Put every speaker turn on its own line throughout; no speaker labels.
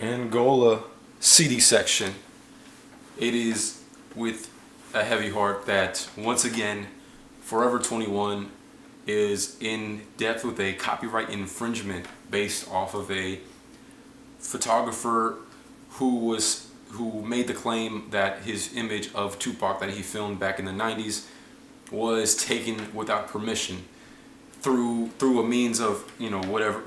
Angola CD section. It is with a heavy heart that once again Forever 21 is in depth with a copyright infringement based off of a photographer who made the claim that his image of Tupac that he filmed back in the 90s was taken without permission through a means of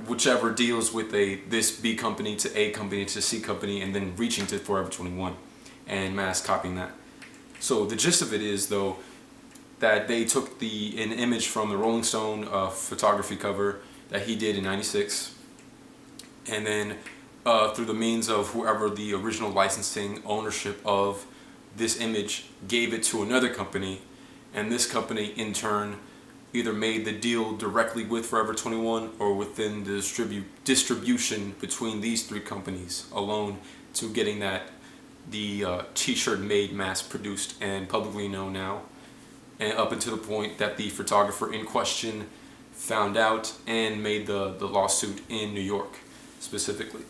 whichever deals with this B company to A company to C company and then reaching to Forever 21 and mass copying that. So the gist of it is though that they took an image from the Rolling Stone photography cover that he did in '96, and then through the means of whoever the original licensing ownership of this image gave it to another company, and this company in turn either made the deal directly with Forever 21 or within the distribution between these three companies alone to getting the t-shirt made, mass produced and publicly known now, and up until the point that the photographer in question found out and made the lawsuit in New York specifically.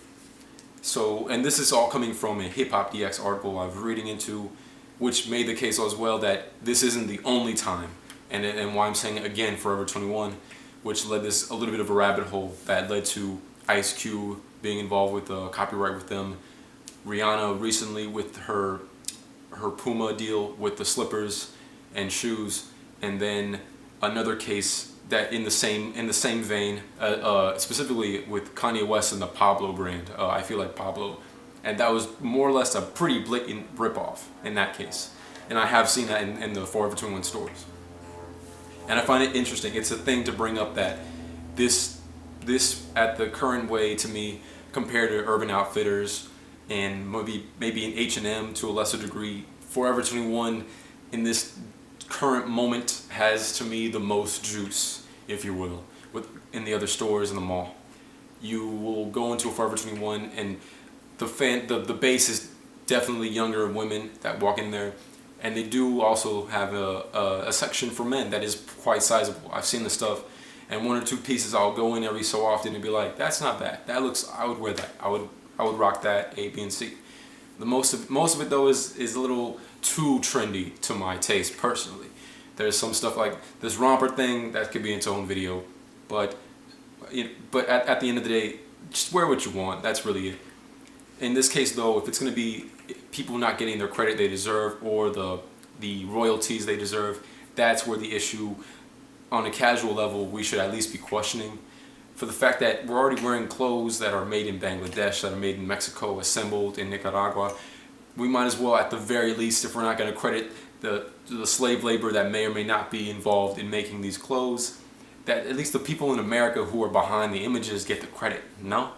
So, and this is all coming from a Hiphopdx article I was reading into, which made the case as well that this isn't the only time, and why I'm saying again Forever 21, which led this a little bit of a rabbit hole that led to Ice Cube being involved with copyright with them, Rihanna recently with her Puma deal with the slippers and shoes, and then another case that in the same vein, specifically with Kanye West and the Pablo brand. I feel like Pablo, and that was more or less a pretty blatant ripoff in that case, and I have seen that in the Forever 21 stores, and I find it interesting. It's a thing to bring up that this at the current way to me compared to Urban Outfitters and maybe in H&M to a lesser degree, Forever 21 in this current moment has to me the most juice, if you will, in the other stores in the mall. You will go into a Forever 21 and the base is definitely younger women that walk in there, and they do also have a section for men that is quite sizable. I've seen the stuff, and one or two pieces I'll go in every so often and be like, that's not bad. That looks, I would wear that. I would rock that A, B, and C. Most of it though is a little too trendy to my taste personally. There's some stuff like this romper thing that could be its own video, but at the end of the day, just wear what you want. That's really it. In this case though, if it's going to be people not getting their credit they deserve or the royalties they deserve, that's where the issue on a casual level we should at least be questioning. For the fact that we're already wearing clothes that are made in Bangladesh, that are made in Mexico, assembled in Nicaragua, we might as well, at the very least, if we're not going to credit the slave labor that may or may not be involved in making these clothes, that at least the people in America who are behind the images get the credit. No?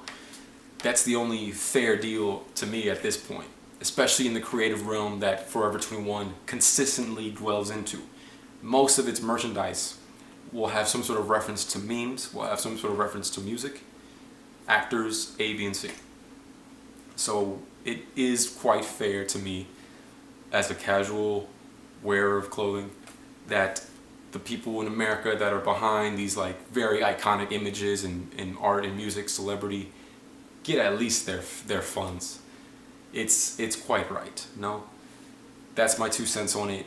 That's the only fair deal to me at this point, especially in the creative realm that Forever 21 consistently dwells into. Most of its merchandise will have some sort of reference to memes, will have some sort of reference to music, actors, A, B, and C. So it is quite fair to me as a casual wearer of clothing that the people in America that are behind these like very iconic images in art and music, celebrity, get at least their funds. It's quite right. No? That's my 2 cents on it.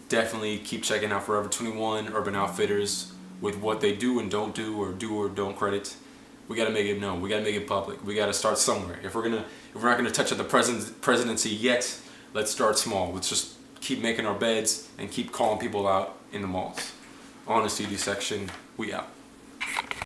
Definitely keep checking out Forever 21, Urban Outfitters, with what they do and don't do or don't credit. We gotta make it known. We gotta make it public. We gotta start somewhere. If we're not gonna touch at the presidency yet, let's start small. Let's just keep making our beds and keep calling people out in the malls. On the CD section, we out.